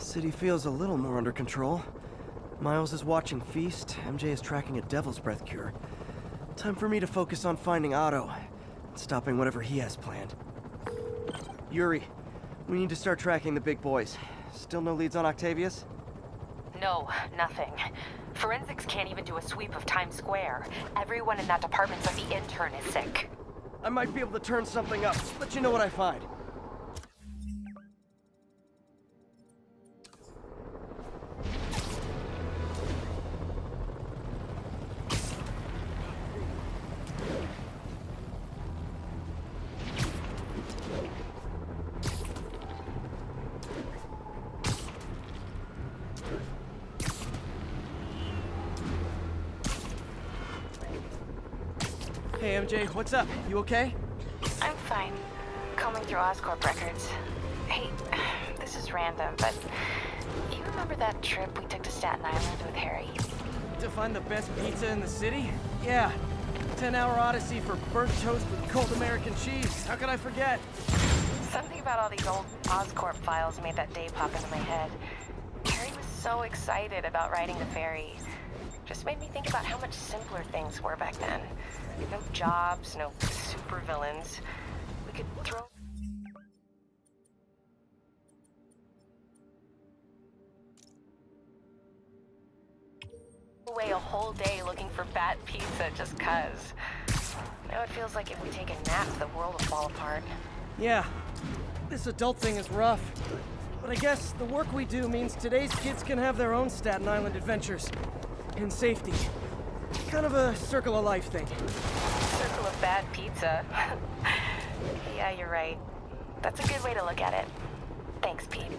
City feels a little more under control. Miles is watching Feast, MJ is tracking a Devil's Breath cure. Time for me to focus on finding Otto, and stopping whatever he has planned. Yuri, we need to start tracking the big boys. Still no leads on Octavius? No, nothing. Forensics can't even do a sweep of Times Square. Everyone in that department but the intern is sick. I might be able to turn something up. Let you know what I find. Hey, MJ, what's up? You okay? I'm fine. Combing through Oscorp records. Hey, this is random, but you remember that trip we took to Staten Island with Harry? To find the best pizza in the city? Yeah. 10-hour odyssey for burnt toast with cold American cheese. How could I forget? Something about all these old Oscorp files made that day pop into my head. Harry was so excited about riding the ferry. Just made me think about how much simpler things were back then. No jobs, no supervillains. We could throw away a whole day looking for bad pizza just 'cause. Now it feels like if we take a nap, the world will fall apart. Yeah. This adult thing is rough. But I guess the work we do means today's kids can have their own Staten Island adventures. In safety. Kind of a circle of life thing. Circle of bad pizza. Yeah, you're right. That's a good way to look at it. Thanks, Pete.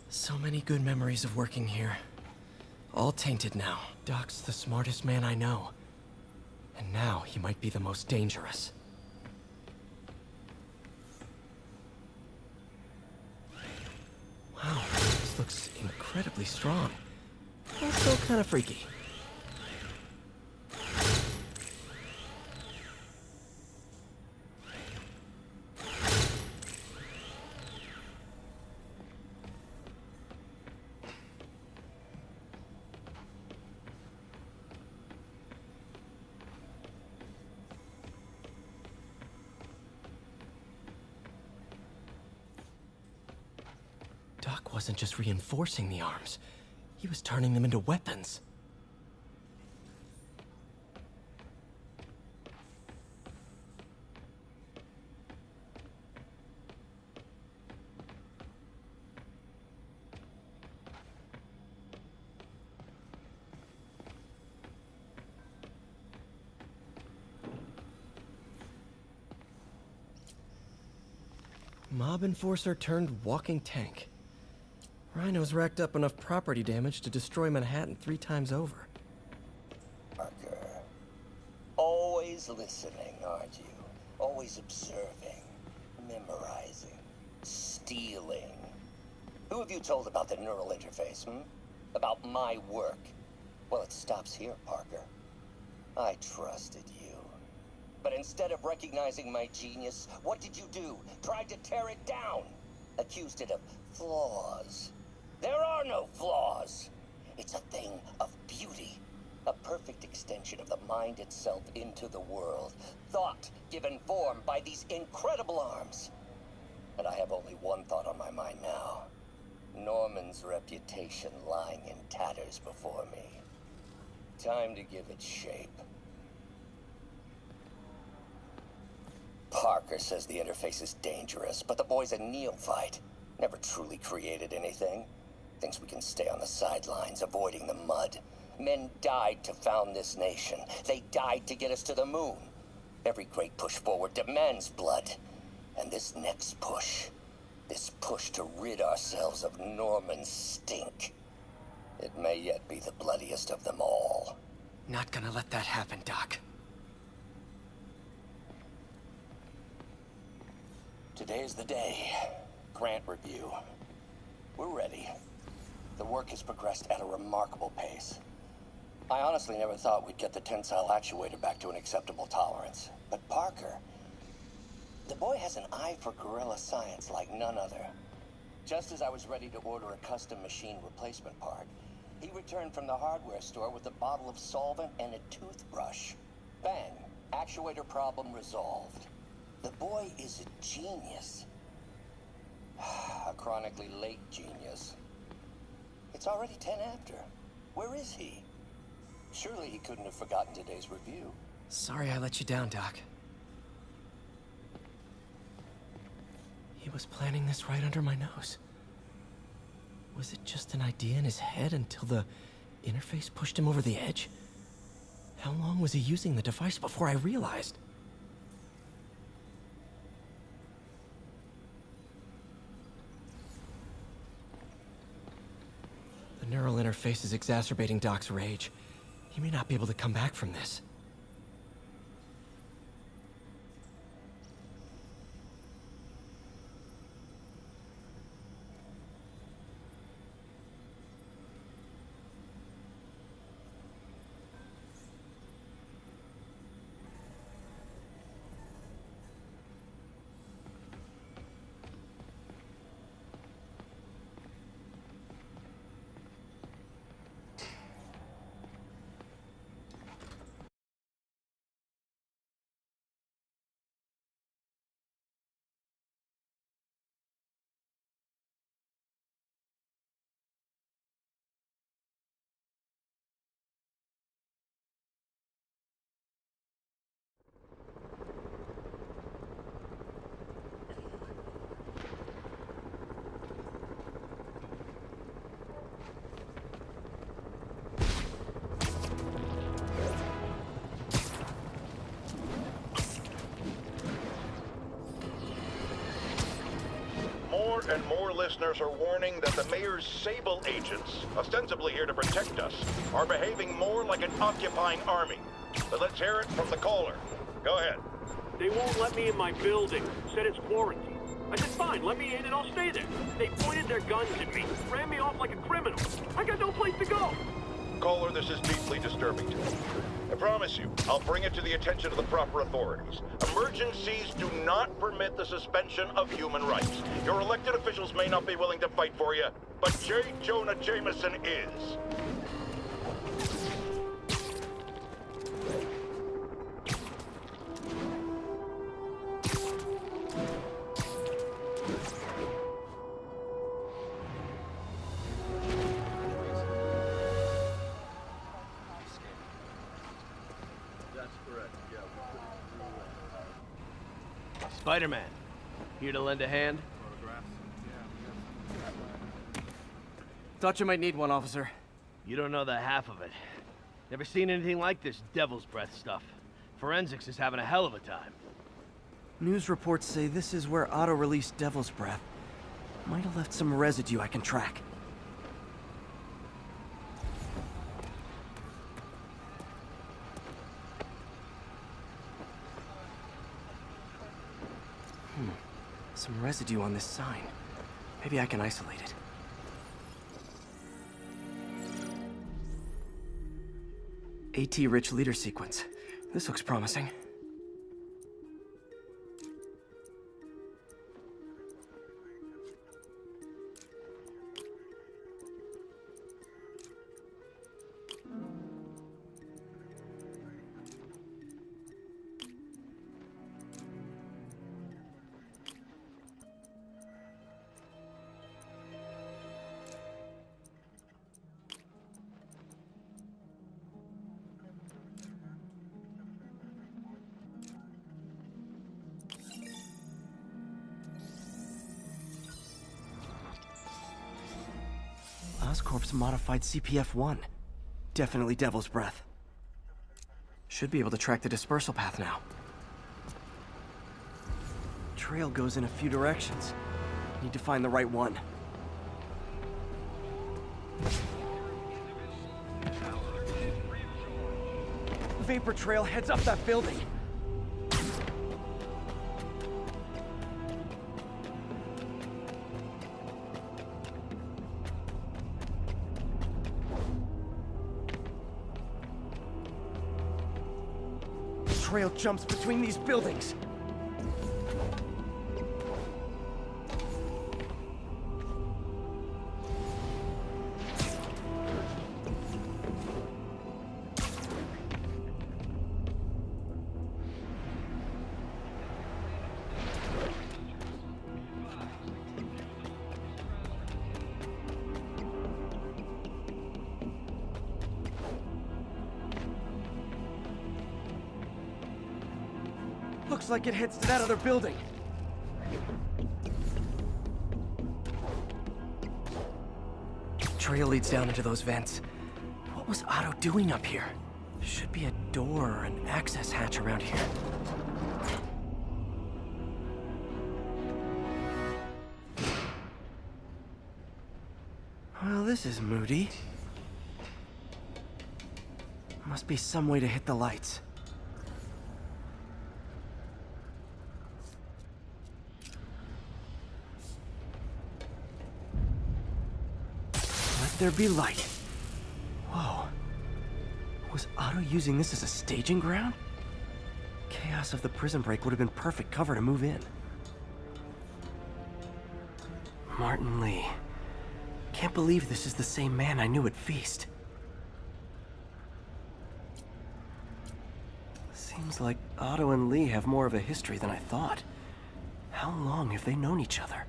So many good memories of working here. All tainted now. Doc's the smartest man I know. And now he might be the most dangerous. Wow, this looks incredibly strong. Also kind of freaky. Doc wasn't just reinforcing the arms. He was turning them into weapons. Mob enforcer turned walking tank. Rhino's racked up enough property damage to destroy Manhattan 3 times over. Parker. Always listening, aren't you? Always observing, memorizing, stealing. Who have you told about the neural interface, About my work? Well, it stops here, Parker. I trusted you. But instead of recognizing my genius, what did you do? Tried to tear it down. Accused it of flaws. There are no flaws. It's a thing of beauty. A perfect extension of the mind itself into the world. Thought given form by these incredible arms. And I have only one thought on my mind now. Norman's reputation lying in tatters before me. Time to give it shape. Parker says the interface is dangerous, but the boy's a neophyte. Never truly created anything. Thinks we can stay on the sidelines, avoiding the mud. Men died to found this nation. They died to get us to the moon. Every great push forward demands blood. And this next push, this push to rid ourselves of Norman's stink, it may yet be the bloodiest of them all. Not gonna let that happen, Doc. Today is the day. Grant review. We're ready. The work has progressed at a remarkable pace. I honestly never thought we'd get the tensile actuator back to an acceptable tolerance. But Parker, the boy has an eye for guerrilla science like none other. Just as I was ready to order a custom machine replacement part, he returned from the hardware store with a bottle of solvent and a toothbrush. Bang! Actuator problem resolved. The boy is a genius. A chronically late genius. It's already 10 after. Where is he? Surely he couldn't have forgotten today's review. Sorry I let you down, Doc. He was planning this right under my nose. Was it just an idea in his head until the interface pushed him over the edge? How long was he using the device before I realized? The neural interface is exacerbating Doc's rage. He may not be able to come back from this. More and more listeners are warning that the mayor's Sable agents, ostensibly here to protect us, are behaving more like an occupying army. But let's hear it from the caller. Go ahead. They won't let me in my building. Said it's quarantine. I said, fine, let me in and I'll stay there. They pointed their guns at me, ran me off like a criminal. I got no place to go. Caller, this is deeply disturbing to me. I promise you, I'll bring it to the attention of the proper authorities. Emergencies do not permit the suspension of human rights. Your elected officials may not be willing to fight for you, but J. Jonah Jameson is. Spider-Man, here to lend a hand? Thought you might need one, officer. You don't know the half of it. Never seen anything like this Devil's Breath stuff. Forensics is having a hell of a time. News reports say this is where Otto released Devil's Breath. Might have left some residue I can track. Some residue on this sign. Maybe I can isolate it. AT-rich leader sequence. This looks promising. Oscorp's modified CPF-1. Definitely Devil's Breath. Should be able to track the dispersal path now. Trail goes in a few directions. Need to find the right one. Vapor trail heads up that building. Trail jumps between these buildings. Looks like it heads to that other building. Trail leads down into those vents. What was Otto doing up here? Should be a door or an access hatch around here. Well, this is moody. Must be some way to hit the lights. There be light. Whoa. Was Otto using this as a staging ground? Chaos of the prison break would have been perfect cover to move in. Martin Lee. Can't believe this is the same man I knew at Feast. Seems like Otto and Lee have more of a history than I thought. How long have they known each other?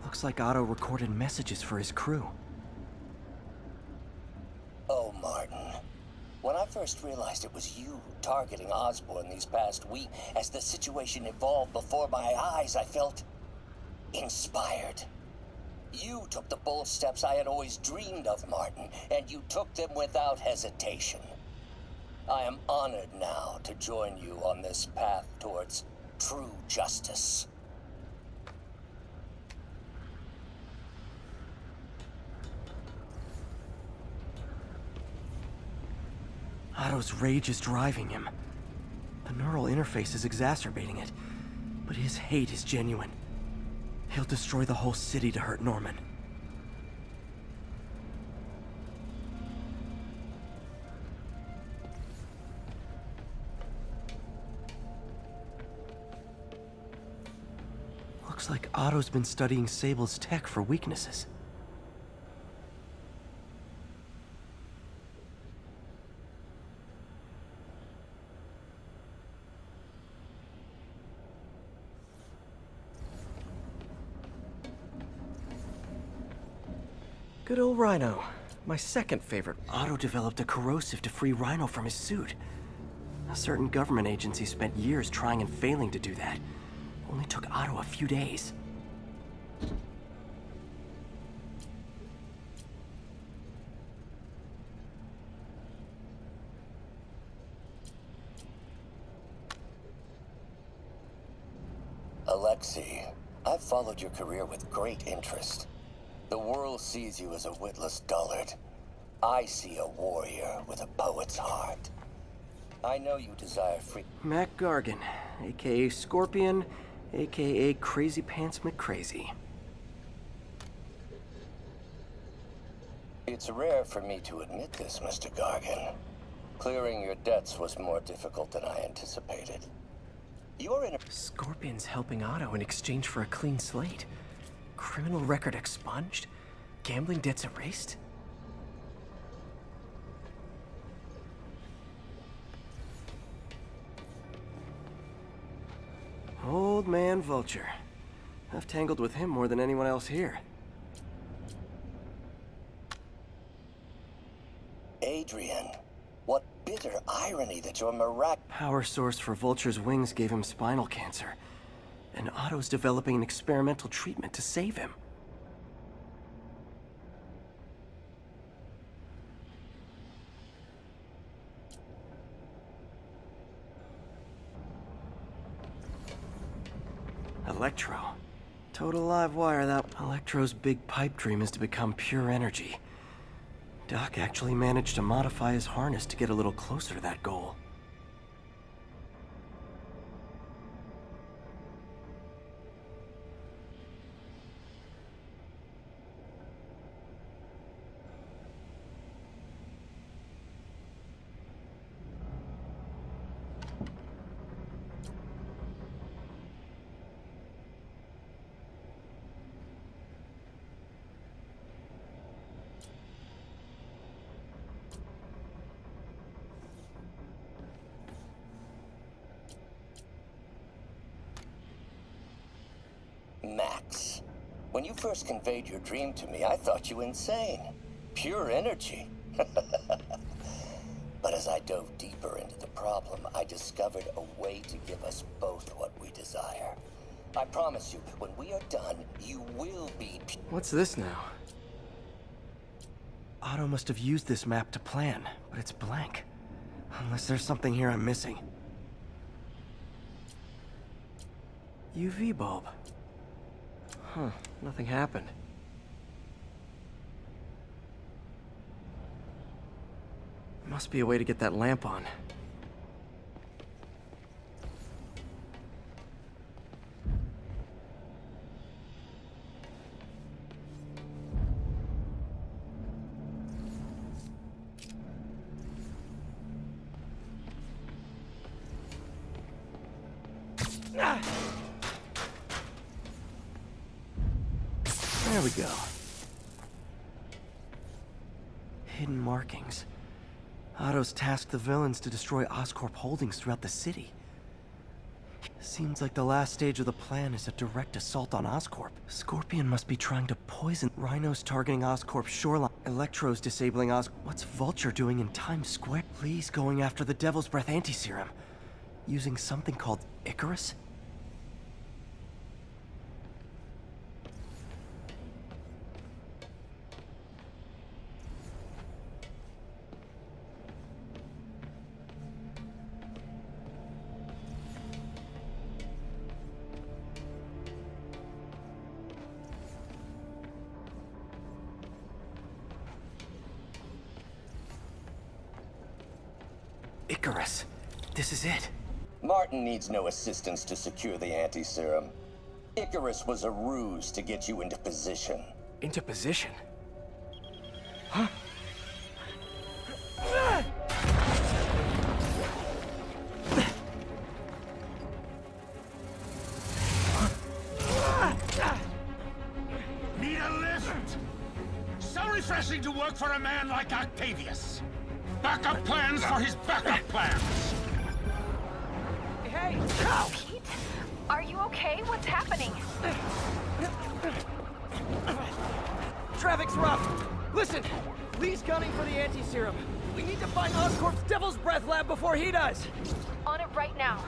Looks like Otto recorded messages for his crew. Oh, Martin. When I first realized it was you targeting Osborn these past weeks, as the situation evolved before my eyes, I felt inspired. You took the bold steps I had always dreamed of, Martin, and you took them without hesitation. I am honored now to join you on this path towards true justice. Otto's rage is driving him. The neural interface is exacerbating it, but his hate is genuine. He'll destroy the whole city to hurt Norman. Looks like Otto's been studying Sable's tech for weaknesses. Good old Rhino. My second favorite. Otto developed a corrosive to free Rhino from his suit. A certain government agency spent years trying and failing to do that. Only took Otto a few days. I've followed your career with great interest. The world sees you as a witless dullard. I see a warrior with a poet's heart. I know you desire free... Mac Gargan, aka Scorpion, aka Crazy Pants McCrazy. It's rare for me to admit this, Mr. Gargan. Clearing your debts was more difficult than I anticipated. You're in a... Scorpion's helping Otto in exchange for a clean slate. Criminal record expunged? Gambling debts erased? Old man Vulture. I've tangled with him more than anyone else here. Adrian, what bitter irony that your Power source for Vulture's wings gave him spinal cancer. And Otto's developing an experimental treatment to save him. Electro. Total live wire, that... Electro's big pipe dream is to become pure energy. Doc actually managed to modify his harness to get a little closer to that goal. Max, when you first conveyed your dream to me, I thought you insane. Pure energy. But as I dove deeper into the problem, I discovered a way to give us both what we desire. I promise you, when we are done, you will be... What's this now? Otto must have used this map to plan, but it's blank. Unless there's something here I'm missing. UV bulb. Huh, nothing happened. Must be a way to get that lamp on. There we go. Hidden markings. Otto's tasked the villains to destroy Oscorp holdings throughout the city. Seems like the last stage of the plan is a direct assault on Oscorp. Scorpion must be trying to poison. Rhino's targeting Oscorp's shoreline. Electro's disabling What's Vulture doing in Times Square? Lee's going after the Devil's Breath anti-serum. Using something called Icarus? Icarus. This is it. Martin needs no assistance to secure the anti-serum. Icarus was a ruse to get you into position. Into position? Huh? Need a lift? So refreshing to work for a man like Octavius. Backup plans for his backup plans. Hey! Pete? Are you okay? What's happening? Traffic's rough. Listen, Lee's gunning for the anti-serum. We need to find Oscorp's Devil's Breath lab before he does. On it right now.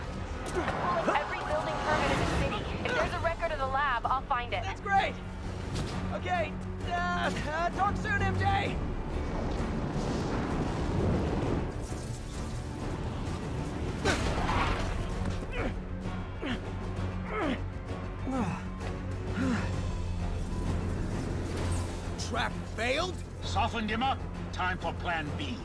I'm pulling every building permit in the city. If there's a record of the lab, I'll find it. That's great. Okay. Talk soon, MJ. trap failed? Softened him up. Time for plan B.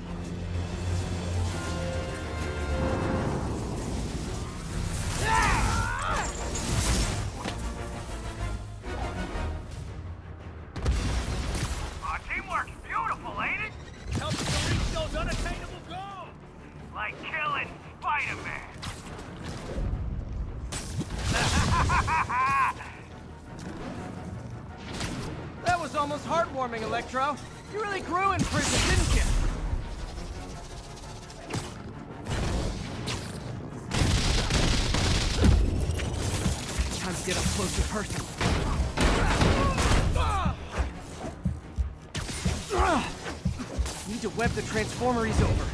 Teamwork's beautiful, ain't it? Helps to reach those unattainable goals! Like killing Spider-Man. That was almost heartwarming, Electro. You really grew in prison, didn't you? Time to get up close and personal. Need to web the transformeries over.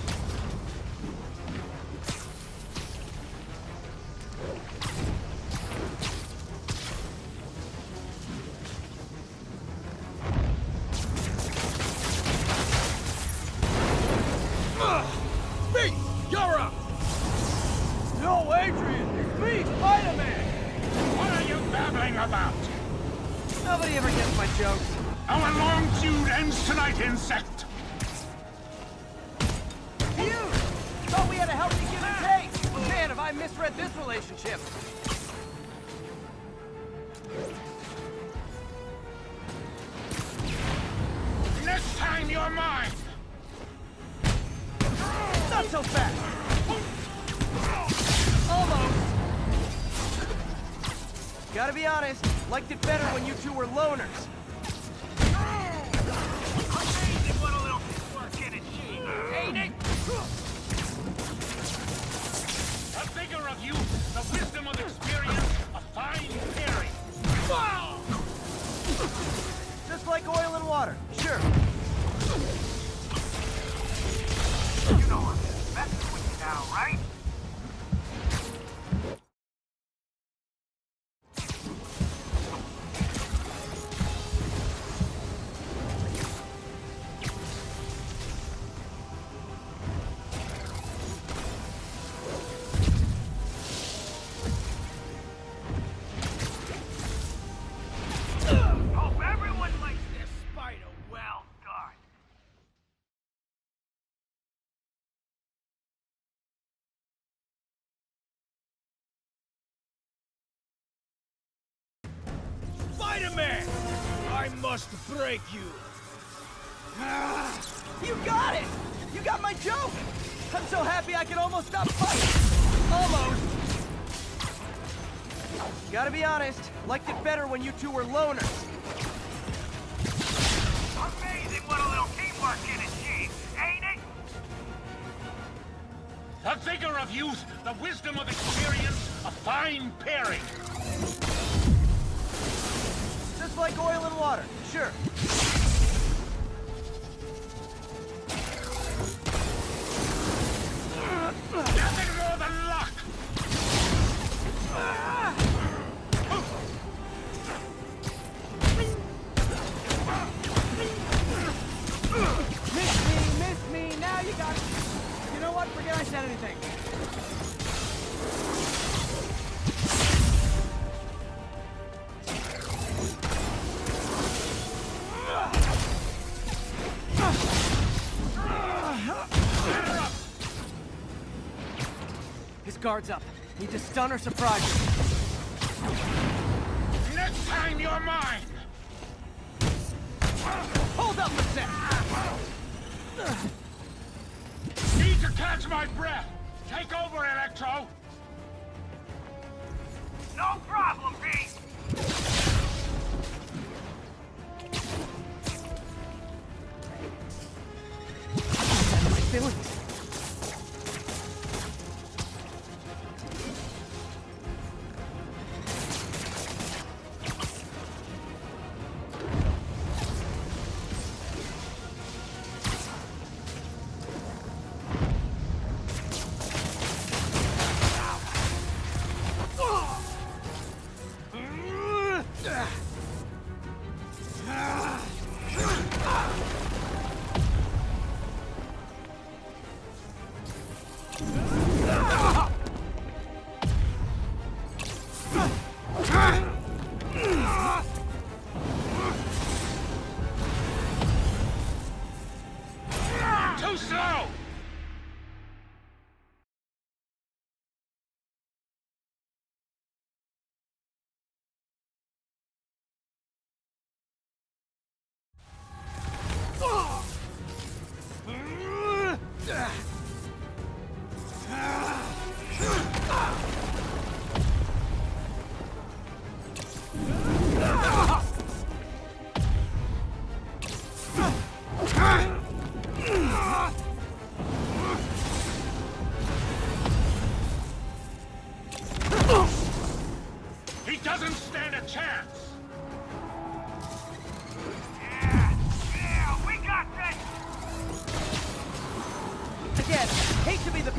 You're up! No, Adrian! It's me, Spider-Man! What are you babbling about? Nobody ever gets my jokes. Our long feud ends tonight, insect! You! Thought we had a healthy give and take! Man, have I misread this relationship! Next time you're mine! Not so fast! Almost! Gotta be honest, liked it better when you two were loners. Amazing what a little work can achieve, ain't it? The vigor of youth, the wisdom of experience, a fine pairing. Just like oil and water, sure. You know I'm messing with you now, right? Hope everyone likes their spider well done. Spider-Man! I must break you! You got it! You got my joke! I'm so happy I can almost stop fighting! Almost! Gotta be honest, liked it better when you two were loners. Amazing what a little teamwork can achieve, ain't it? The vigor of youth, the wisdom of experience, a fine pairing. Just like oil and water, sure. Nothing more than luck! Miss me, now you got it. You know what, forget I said anything. His guard's up. Need to stun or surprise him. Next time you're mine! Hold up a sec! Need to catch my breath! Take over, Electro! No problem, Pete. My feelings.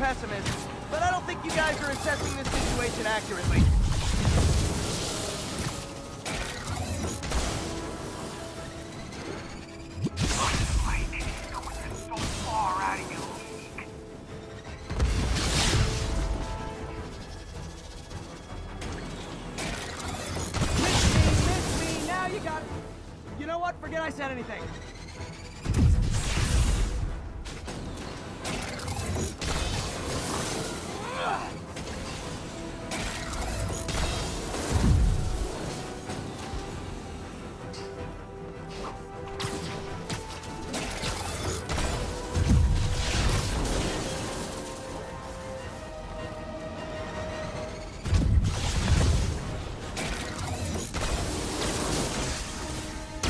pessimist, but I don't think you guys are assessing this situation accurately. Miss me, now you got it. You know what? Forget I said anything.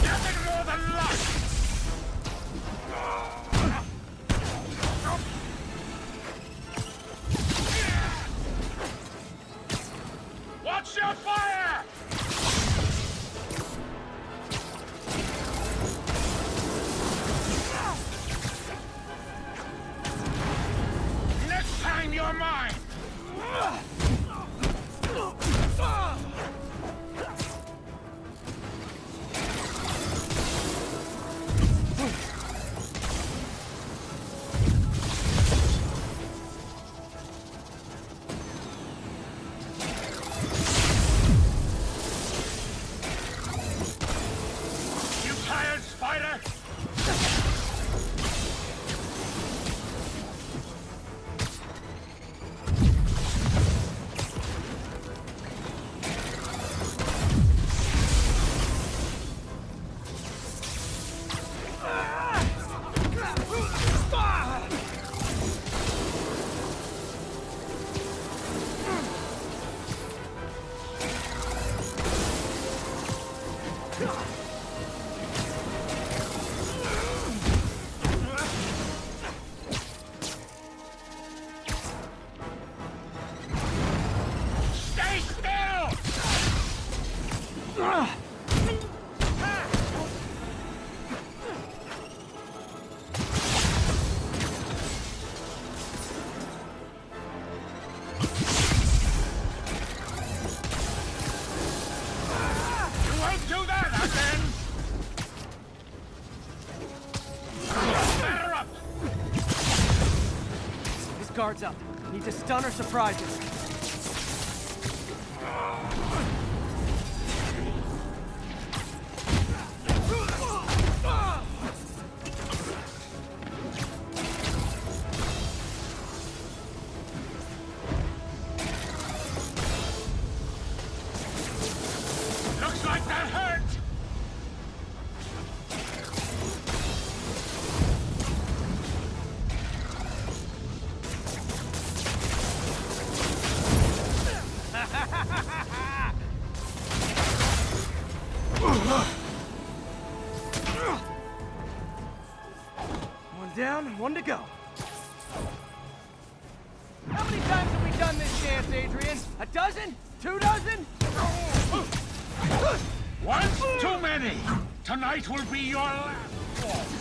Nothing more than luck! Watch your fire! Next time you're mine! You tired, Spider? Stay still! You won't do that again! Batter up! His guard's up. Need to stun or surprise him. Looks like that hurt! One down, one to go. How many times have we done this dance, Adrian? A dozen? 2 dozen? Once too many! Tonight will be your last waltz!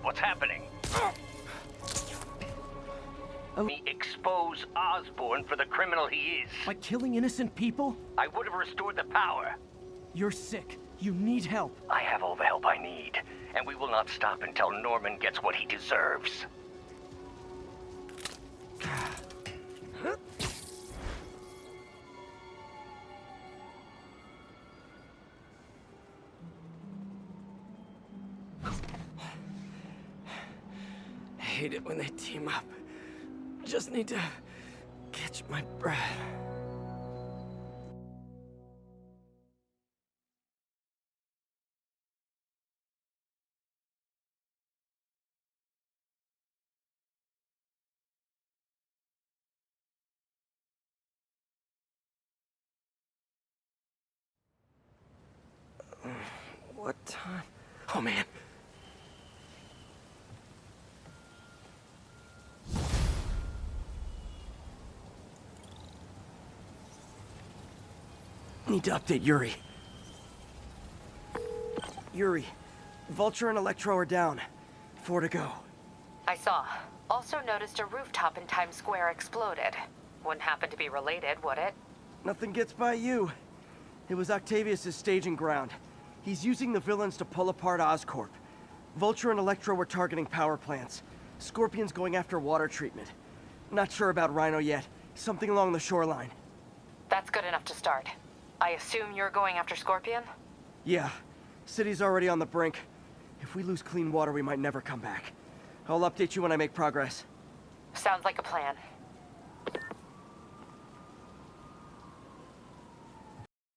What's happening? Me expose Osborn for the criminal he is. By killing innocent people? I would have restored the power. You're sick. You need help. I have all the help I need, and we will not stop until Norman gets what he deserves. I hate it when they team up. Just need to catch my breath. What time? Oh, man. Need to update Yuri. Yuri, Vulture and Electro are down. 4 to go. I saw. Also noticed a rooftop in Times Square exploded. Wouldn't happen to be related, would it? Nothing gets by you. It was Octavius' staging ground. He's using the villains to pull apart Oscorp. Vulture and Electro were targeting power plants. Scorpion's going after water treatment. Not sure about Rhino yet. Something along the shoreline. That's good enough to start. I assume you're going after Scorpion? Yeah. City's already on the brink. If we lose clean water, we might never come back. I'll update you when I make progress. Sounds like a plan.